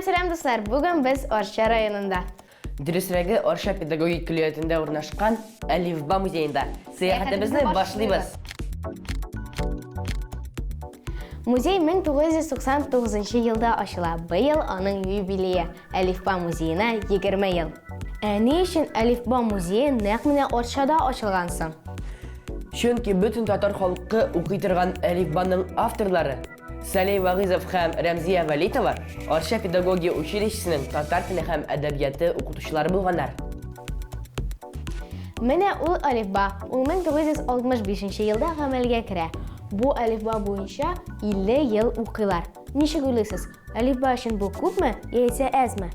Selam dostlar, bugün biz Orşa rayonunda. Дөресрәге, Орша педагогик күллегендә урнашкан Әлифба музейында сәяхәтебезне башлыйбыз. Музей 1999 елда ачыла. Быел аның юбилее. Әлифба музейына 20 ел. Ни өчен Әлифба музее нәкъ менә Оршада ачылган соң? Чөнки бөтен татар халкы укый торган Әлифбаның авторлары Сәлей Вагызов һәм Рәмзия Валитова Орша педагогия училищесенең татар теле һәм әдәбияты укытучылары булганнар. Менә ул Әлифба 1965 елда гамәлгә керә. Бу Әлифба буенча 50 ел укыйлар. Ничек уйлыйсыз? Әлифба өчен бу күпме, яисә әзме?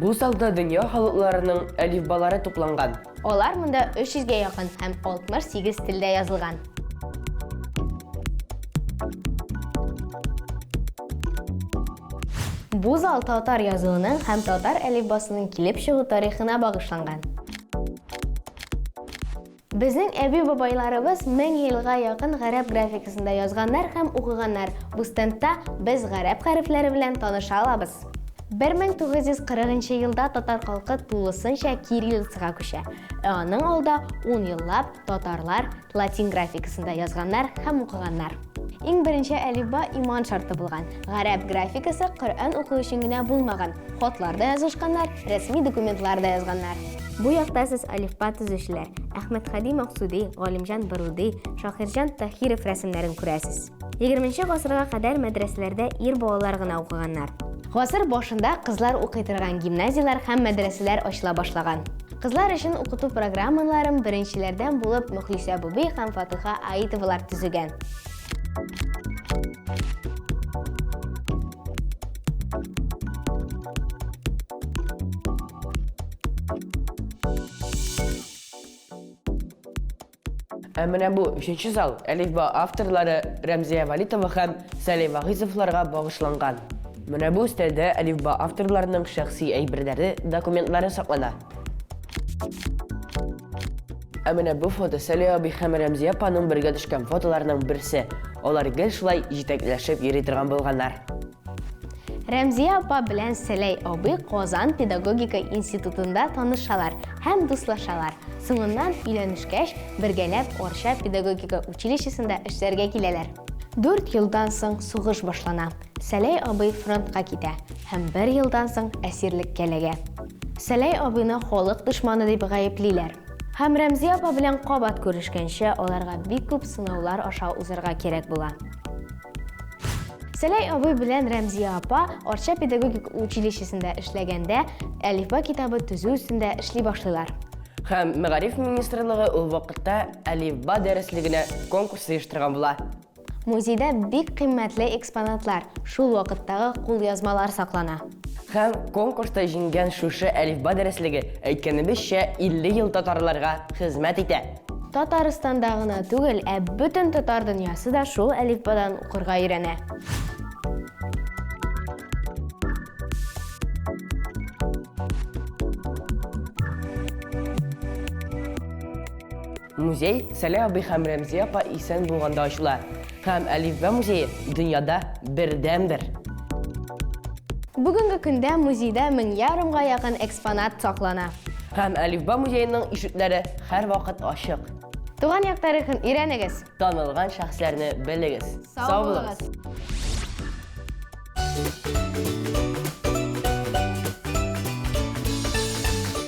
Бу залда дөнья халыкларының әлифбалары тупланган. Алар монда 300-гә якын һәм 68 телдә язылган. Бу зал татар язуының һәм татар әлифбасының килеп чыгу тарихына багышланган. Безнең әби-бабайларыбыз 1000 елга якын гарәп графикасында язганнар һәм укыганнар. Бу стендта без гарәп хәрефләре белән таныша алабыз. 1940 елда татар халкы тулысынча кириллицага күчә. Аның алда 10 еллап татарлар латин графикасында язганнар һәм укыганнар. Иң беренче әлифба иман шарты булган. Гарәп графикасы Коръән уку өчен генә булмаган. Хатларда язышканнар, рәсми документларда язганнар. Бу якта сез әлифба төзүчеләр Әхмәтхади Максуди, Галимҗан Баруди, Шакирҗан Тахиров рәсемнәрен күрәсез. 20нче гасырга кадәр мәдрәсәләрдә ир балалар гына укыганнар. Гасыр башында кызлар укый торган гимназиялар һәм мәдрәсәләр ачыла башлаган. Кызлар өчен укыту программаларын беренчеләрдән булып Мөхлисә Буби һәм Фатыха Аитовалар төзегән. Менә бу 3нче зал Әлифба авторлары Рәмзия Валитова һәм Сәлей Вагызовларга багышланган. Менә бу өстәлдә Әлифба авторларының шәхси әйберләре, документлары саклана. Менә бу фото Сәлей аби һәм Рәмзия апаның бергә төшкән фотоларының берсе. Алар гел шулай җитәкләшеп йөри торган булганнар. Рәмзия апа белән Сәлей абый Казан педагогика институтында танышалар һәм дуслашалар. Соңыннан өйләнешкәч, бергәләп Орша педагогика училищесында эшләргә киләләр. 4 елдан соң сугыш башлана. Сәлей абый фронтка китә һәм 1 елдан соң әсирлеккә эләгә. Сәлей абыйны халык дошманы дип гаеплиләр. Һәм Рәмзия апа белән кабат күрешкәнчә аларга бик күп сынаулар аша узарга кирәк була. Сәлей абый белән Рәмзия апа Орша педагогика училищесында эшләгәндә әлифба китабы төзү өстендә эшли башлыйлар. Һәм Мәгариф министрлыгы ул вакытта әлифба дәреслегенә конкурс оештырган була. Музейда бик кыйммәтле экспонатлар, шул вакыттагы кулъязмалар саклана. Һәм конкурста җиңгән шушы әлифба дәреслеге әйткәнебезчә 50 ел татарларга хезмәт итә. Татарстанда гына түгел, бөтен татар дөньясы да шул әлифбадан укырга өйрәнә. Музей Сәлей абый һәм Рәмзия апа исән булганда ачыла. Һәм Әлифба музее дөньяда бердән-бер. Бүгенге көндә музейда 1000 ярымга якын экспонат саклана. Һәм Әлифба музееның ишекләре һәрвакыт ачык. Туган як тарихын өйрәнегез. Танылган шәхесләрне белегез. Сау булыгыз.